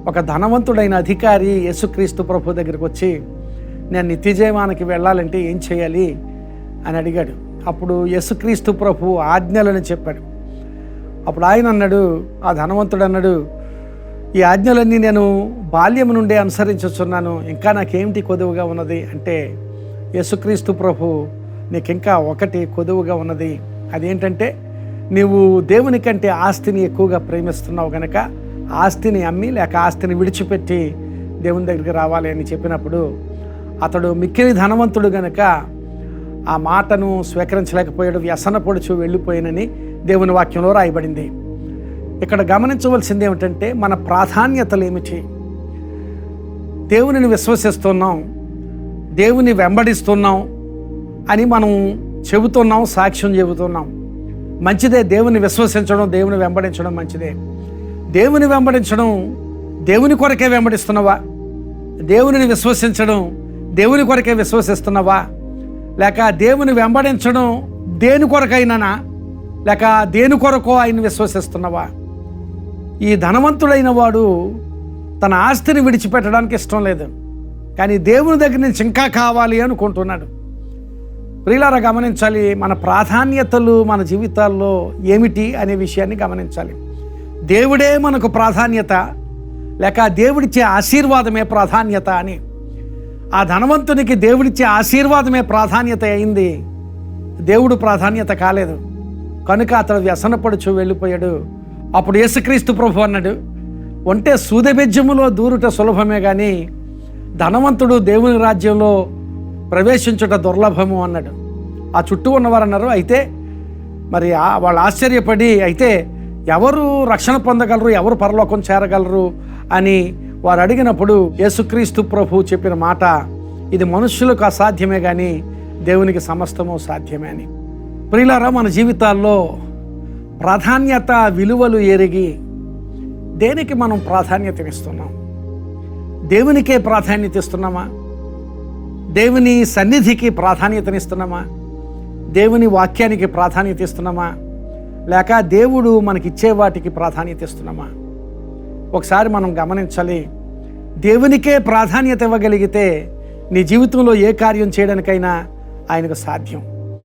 ఒక ధనవంతుడైన అధికారి యేసుక్రీస్తు ప్రభు దగ్గరికి వచ్చి, నేను నిత్యజీవానికి వెళ్ళాలంటే ఏం చేయాలి అని అడిగాడు. అప్పుడు యేసుక్రీస్తు ప్రభు ఆజ్ఞలను చెప్పాడు. అప్పుడు ఆయన అన్నాడు, ఆ ధనవంతుడు అన్నాడు, ఈ ఆజ్ఞలన్నీ నేను బాల్యం నుండే అనుసరించుచున్నాను, ఇంకా నాకేమిటి కొదువుగా ఉన్నది అంటే, యేసుక్రీస్తు ప్రభు నీకింకా ఒకటి కొదువుగా ఉన్నది. అదేంటంటే, నీవు దేవుని కంటే ఆస్తిని ఎక్కువగా ప్రేమిస్తున్నావు కనుక ఆస్తిని అమ్మి లేక ఆస్తిని విడిచిపెట్టి దేవుని దగ్గరికి రావాలి అని చెప్పినప్పుడు, అతడు మిక్కిలి ధనవంతుడు గనక ఆ మాటను స్వీకరించలేకపోయాడు, వ్యసనపడుచు వెళ్ళిపోయినని దేవుని వాక్యంలో రాయబడింది. ఇక్కడ గమనించవలసింది ఏమిటంటే, మన ప్రాధాన్యతలు ఏమిటి? దేవునిని విశ్వసిస్తున్నాం, దేవుని వెంబడిస్తున్నాం అని మనం చెబుతున్నాం, సాక్ష్యం చెబుతున్నాం. మంచిదే, దేవుని విశ్వసించడం, దేవుని వెంబడించడం మంచిదే. దేవుని వెంబడించడం దేవుని కొరకే వెంబడిస్తున్నావా? దేవునిని విశ్వసించడం దేవుని కొరకే విశ్వసిస్తున్నావా? లేక దేవుని వెంబడించడం దేని కొరకైనా లేక దేని కొరకో ఆయన విశ్వసిస్తున్నావా? ఈ ధనవంతుడైన వాడు తన ఆస్తిని విడిచిపెట్టడానికి ఇష్టం లేదు, కానీ దేవుని దగ్గర నుంచి ఇంకా కావాలి అనుకుంటున్నాడు. ప్రియులారా, గమనించాలి, మన ప్రాధాన్యతలు మన జీవితాల్లో ఏమిటి అనే విషయాన్ని గమనించాలి. దేవుడే మనకు ప్రాధాన్యత లేక దేవుడిచ్చే ఆశీర్వాదమే ప్రాధాన్యత అని. ఆ ధనవంతునికి దేవుడిచ్చే ఆశీర్వాదమే ప్రాధాన్యత అయింది, దేవుడు ప్రాధాన్యత కాలేదు కనుక అతడు వ్యసనపడుచు వెళ్ళిపోయాడు. అప్పుడు యేసుక్రీస్తు ప్రభు అన్నాడు, ఒంటే సూదబెజ్జములో దూరుట సులభమే కానీ ధనవంతుడు దేవుని రాజ్యంలో ప్రవేశించుట దుర్లభము అన్నాడు. ఆ చుట్టూ ఉన్నవారు అన్నారు, అయితే మరి వాళ్ళు ఆశ్చర్యపడి, అయితే ఎవరు రక్షణ పొందగలరు, ఎవరు పరలోకం చేరగలరు అని వారు అడిగినప్పుడు యేసుక్రీస్తు ప్రభు చెప్పిన మాట, ఇది మనుష్యులకు అసాధ్యమే కానీ దేవునికి సమస్తము సాధ్యమే అని. ప్రియులారా, మన జీవితాల్లో ప్రాధాన్యత విలువలు ఎరిగి దేనికి మనం ప్రాధాన్యతనిస్తున్నాం? దేవునికే ప్రాధాన్యత ఇస్తున్నామా? దేవుని సన్నిధికి ప్రాధాన్యతనిస్తున్నామా? దేవుని వాక్యానికి ప్రాధాన్యత ఇస్తున్నామా? లేక దేవుడు మనకిచ్చే వాటికి ప్రాధాన్యత ఇస్తున్నామా? ఒకసారి మనం గమనించాలి. దేవునికే ప్రాధాన్యత ఇవ్వగలిగితే నీ జీవితంలో ఏ కార్యం చేయడానికైనా ఆయనకు సాధ్యం.